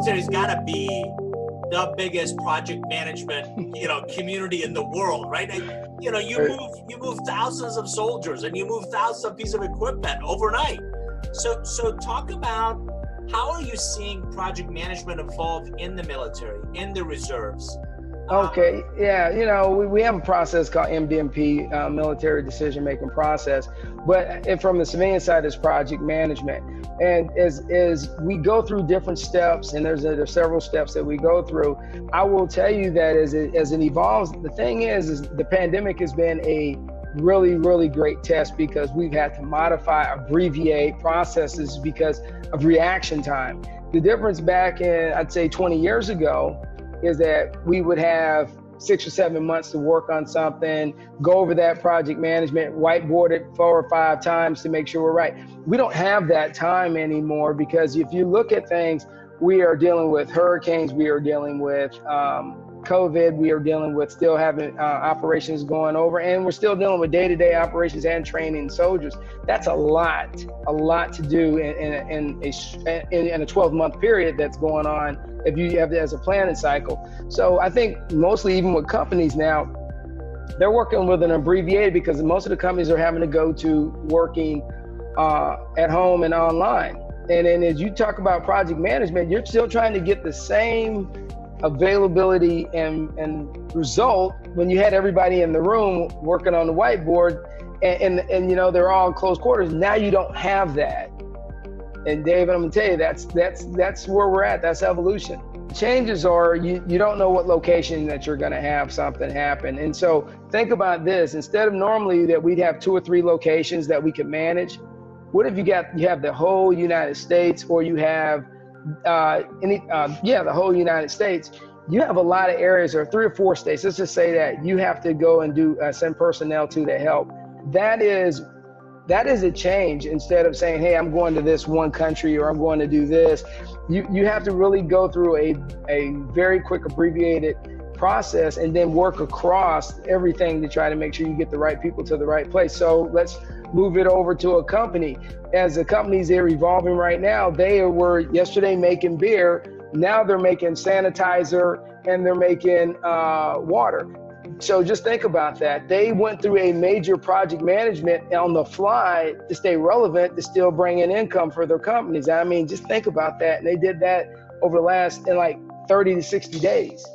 military's got to be the biggest project management, community in the world, right? And, you move thousands of soldiers and you move thousands of pieces of equipment overnight. So talk about how are you seeing project management evolve in the military, in the reserves? Okay, yeah, we have a process called MDMP, military decision-making process, but from the civilian side is project management. And as we go through different steps, and there's several steps that we go through, I will tell you that as it evolves, the thing is the pandemic has been a really, really great test because we've had to modify, abbreviate processes because of reaction time. The difference back in, I'd say 20 years ago, is that we would have 6 or 7 months to work on something, go over that project management, whiteboard it 4 or 5 times to make sure we're right. We don't have that time anymore because if you look at things, we are dealing with hurricanes, we are dealing with COVID, we are dealing with still having operations going over, and we're still dealing with day-to-day operations and training soldiers. That's a lot to do in a 12-month period that's going on if you have it as a planning cycle. So I think mostly even with companies now, they're working with an abbreviated because most of the companies are having to go to working at home and online. And then as you talk about project management, you're still trying to get the same availability and result when you had everybody in the room working on the whiteboard and they're all in close quarters. Now you don't have that. And David, I'm gonna tell you, that's where we're at. That's evolution. Changes are you don't know what location that you're gonna have something happen. And so think about this, instead of normally that we'd have 2 or 3 locations that we could manage, what if you have the whole United States, or you have the whole United States? You have a lot of areas, or 3 or 4 states, let's just say that you have to go and send personnel to help. That is a change. Instead of saying, hey, I'm going to this one country or I'm going to do this, you have to really go through a very quick abbreviated process and then work across everything to try to make sure you get the right people to the right place. So let's move it over to a company. As the companies they're evolving right now, they were yesterday making beer, now they're making sanitizer and they're making water. So just think about that. They went through a major project management on the fly to stay relevant, to still bring in income for their companies. I mean, just think about that. And they did that over the last, in like 30 to 60 days.